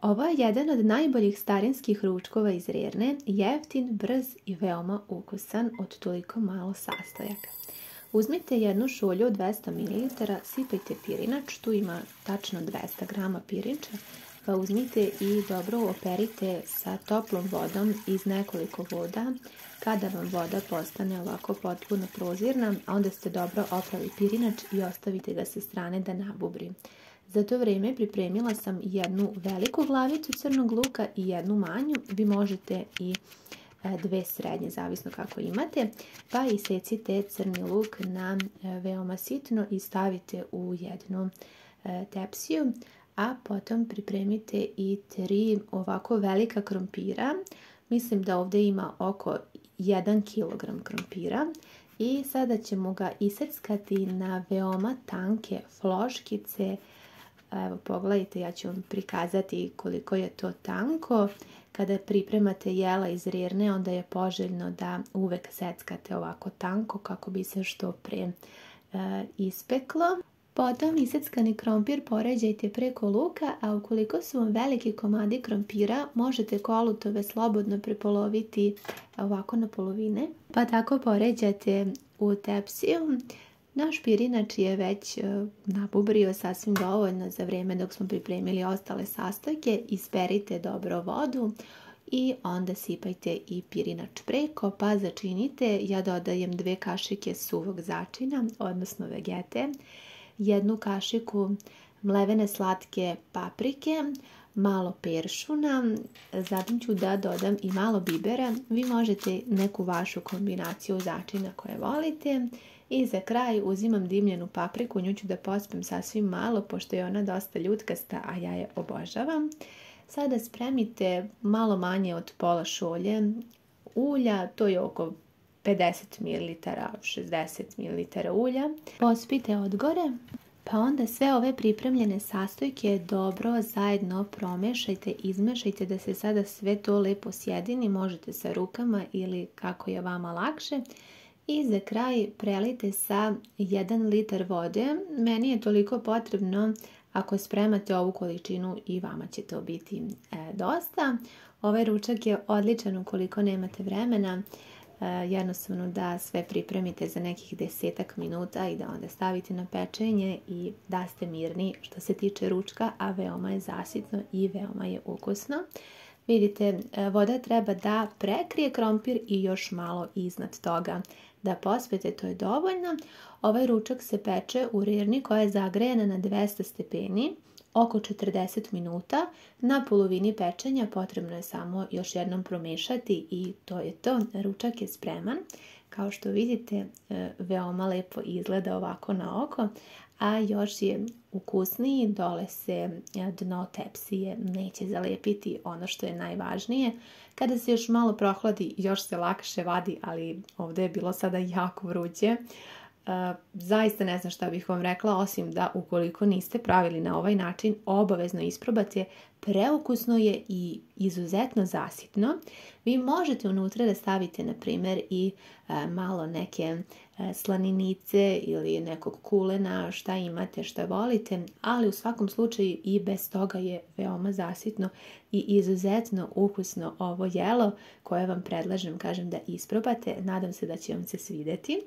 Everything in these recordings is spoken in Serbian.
Ovo je jedan od najboljih starinskih ručkova iz Rerne, jeftin, brz i veoma ukusan od toliko malo sastojaka. Uzmite jednu šolju od 200 ml, sipajte pirinač, tu ima tačno 200 g pirinča, pa uzmite i dobro operite sa toplom vodom iz nekoliko voda. Kada vam voda postane ovako potpuno prozirna, onda ste dobro oprali pirinač i ostavite ga sa strane da nabubri. Za to vrijeme pripremila sam jednu veliku glavicu crnog luka i jednu manju. Vi možete i dve srednje, zavisno kako imate. Pa isecite crni luk na veoma sitno i stavite u jednu tepsiju. A potom pripremite i 3 ovako velika krompira. Mislim da ovdje ima oko 1 kg krompira. I sada ćemo ga iseckati na veoma tanke floškice. Evo, pogledajte, ja ću vam prikazati koliko je to tanko. Kada pripremate jela iz Rerne, onda je poželjno da uvek seckate ovako tanko kako bi se što pre ispeklo. Potom iseckani krompir poređajte preko luka, a ukoliko su vam veliki komadi krompira, možete kolutove slobodno prepoloviti ovako na polovine. Pa tako poređate u tepsiju. Naš pirinač je već nabubrio sasvim dovoljno za vrijeme dok smo pripremili ostale sastojke. Isperite dobro vodu i onda sipajte i pirinač preko, pa začinite. Ja dodajem 2 kašike suvog začina, odnosno vegete, 1 kašiku mlevene slatke paprike, malo peršuna, zatim ću da dodam i malo bibera. Vi možete neku vašu kombinaciju začina koje volite. I za kraj uzimam dimljenu papriku, nju ću da pospem sasvim malo, pošto je ona dosta ljutkasta, a ja je obožavam. Sada spremite malo manje od pola šolje ulja, to je oko 50 ml, 60 ml ulja. Pospite od gore, pa onda sve ove pripremljene sastojke dobro zajedno promešajte, izmešajte da se sada sve to lepo sjedini, možete sa rukama ili kako je vama lakše. I za kraj prelite sa 1 litar vode. Meni je toliko potrebno, ako spremate ovu količinu i vama će to biti dosta. Ovaj ručak je odličan ukoliko nemate vremena. Jednostavno da sve pripremite za nekih 10 minuta i da onda stavite na pečenje i da ste mirni što se tiče ručka, a veoma je zasitno i veoma je ukusno. Vidite, voda treba da prekrije krompir i još malo iznad toga da pospete, to je dovoljno. Ovaj ručak se peče u Rerni koja je zagrejana na 200 stepeni oko 40 minuta. Na polovini pečenja potrebno je samo još jednom promešati i to je to. Ručak je spreman. Kao što vidite, veoma lepo izgleda ovako na oko, a još je ukusniji, dole se dno tepsije neće zalepiti, ono što je najvažnije. Kada se još malo prohladi, još se lakše vadi, ali ovdje je bilo sada jako vruće. Zaista ne znam šta bih vam rekla, osim da ukoliko niste pravili na ovaj način, obavezno isprobate. Preukusno je i izuzetno zasitno. Vi možete unutra da stavite, na primjer, i malo neke slaninice ili nekog kulena, šta imate, šta volite, ali u svakom slučaju i bez toga je veoma zasitno i izuzetno ukusno ovo jelo koje vam predlažem, kažem, da isprobate. Nadam se da će vam se svidjeti.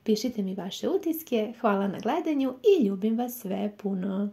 Pišite mi vaše utiske, hvala na gledanju i ljubim vas sve puno.